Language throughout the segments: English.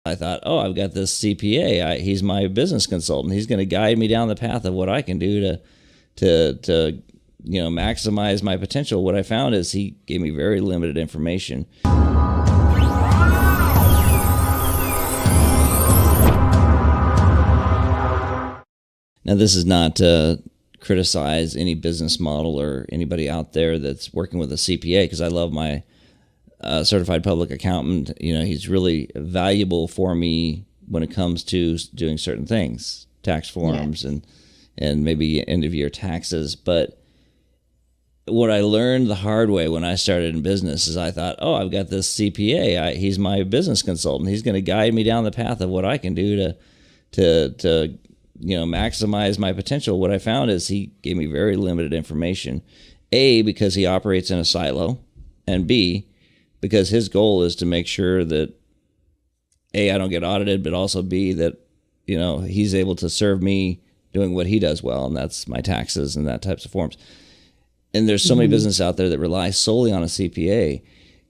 I thought, oh, I've got this CPA. He's my business consultant. He's going to guide me down the path of what I can do to maximize my potential. What I found is he gave me very limited information. Now, this is not to criticize any business model or anybody out there that's working with a CPA, because I love my certified public accountant. He's really valuable for me when it comes to doing certain things, tax forms and maybe end of year taxes. But what I learned the hard way when I started in business is I thought, oh, I've got this CPA. He's my business consultant. He's going to guide me down the path of what I can do to maximize my potential. What I found is he gave me very limited information. A, because he operates in a silo, and B, because his goal is to make sure that A, I don't get audited, but also B, that he's able to serve me doing what he does well, and that's my taxes and that types of forms. And there's so many businesses out there that rely solely on a CPA.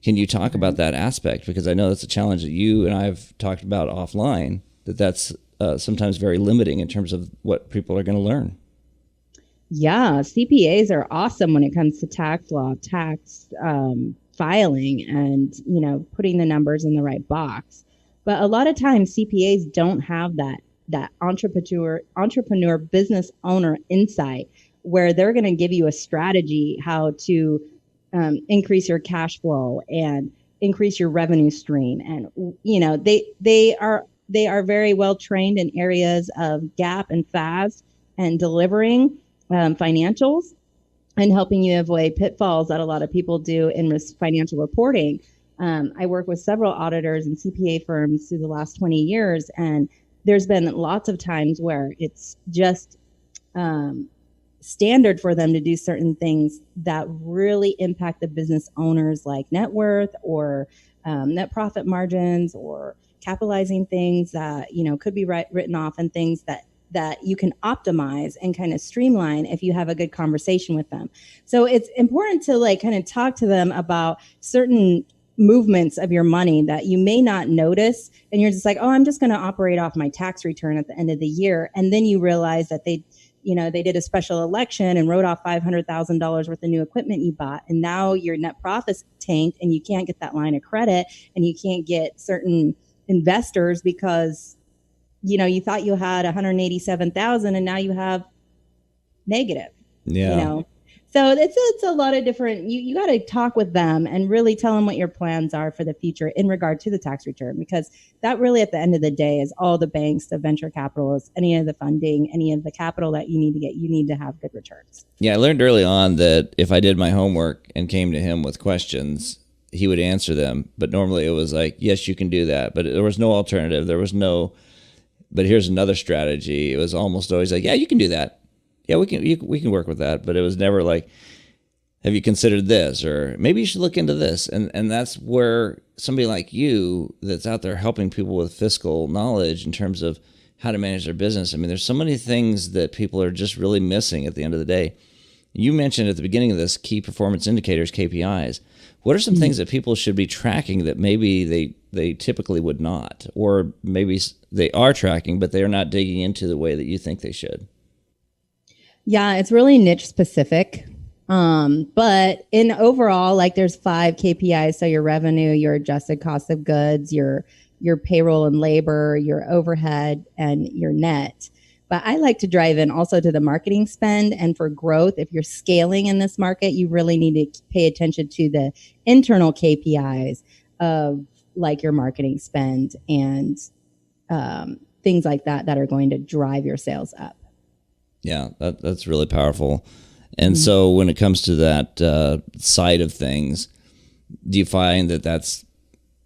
Can you talk about that aspect? Because I know that's a challenge that you and I've talked about offline, that's sometimes very limiting in terms of what people are going to learn. Yeah, CPAs are awesome when it comes to tax law, tax filing, and putting the numbers in the right box. But a lot of times CPAs don't have that entrepreneur business owner insight, where they're going to give you a strategy how to increase your cash flow and increase your revenue stream. And they are very well trained in areas of GAAP and FAS and delivering financials and helping you avoid pitfalls that a lot of people do in financial reporting. I work with several auditors and CPA firms through the last 20 years, and there's been lots of times where it's just standard for them to do certain things that really impact the business owners, like net worth or net profit margins, or capitalizing things that could be written off, and things that you can optimize and kind of streamline if you have a good conversation with them. So it's important to kind of talk to them about certain movements of your money that you may not notice, and you're just like, oh, I'm just going to operate off my tax return at the end of the year, and then you realize that they did a special election and wrote off $500,000 worth of new equipment you bought, and now your net profits tanked, and you can't get that line of credit, and you can't get certain investors because you thought you had 187,000 and now you have negative. So it's a lot of different. You got to talk with them and really tell them what your plans are for the future in regard to the tax return, because that really at the end of the day is all the banks, the venture capitalists, any of the funding, any of the capital that you need to get. You need to have good returns. Yeah, I learned early on that if I did my homework and came to him with questions, he would answer them. But normally it was like, yes, you can do that. But there was no alternative. There was no, but here's another strategy. It was almost always like, yeah, you can do that. Yeah, we can work with that. But it was never like, have you considered this? Or maybe you should look into this. And that's where somebody like you that's out there helping people with fiscal knowledge in terms of how to manage their business. I mean, there's so many things that people are just really missing at the end of the day. You mentioned at the beginning of this key performance indicators, KPIs. What are some things that people should be tracking that maybe they typically would not, or maybe they are tracking, but they're not digging into the way that you think they should? Yeah, it's really niche specific. But in overall, there's 5 KPIs. So your revenue, your adjusted cost of goods, your payroll and labor, your overhead, and your net. But I like to drive in also to the marketing spend. And for growth, if you're scaling in this market, you really need to pay attention to the internal KPIs of your marketing spend and things like that are going to drive your sales up. Yeah, that's really powerful. And so when it comes to that side of things, do you find that that's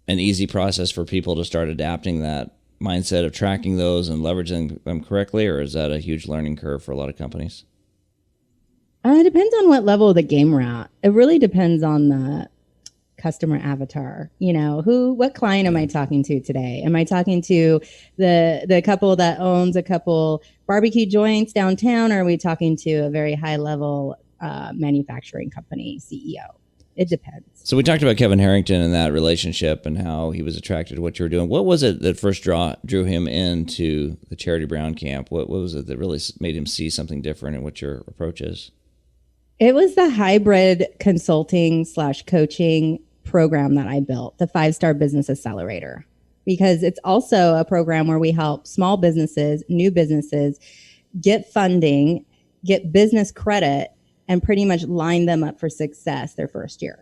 an easy process for people to start adapting that mindset of tracking those and leveraging them correctly, or is that a huge learning curve for a lot of companies? It depends on what level of the game we're at. It really depends on the customer avatar. What client am I talking to today? Am I talking to the couple that owns a couple barbecue joints downtown, or are we talking to a very high level manufacturing company CEO? it depends. So we talked about Kevin Harrington and that relationship and how he was attracted to what you were doing. What was it that first drew him into the Charity Brown camp? What was it that really made him see something different in what your approach is? It was the hybrid consulting / coaching program that I built, the 5-Star Business Accelerator, because it's also a program where we help small businesses, new businesses get funding, get business credit, and pretty much line them up for success their first year.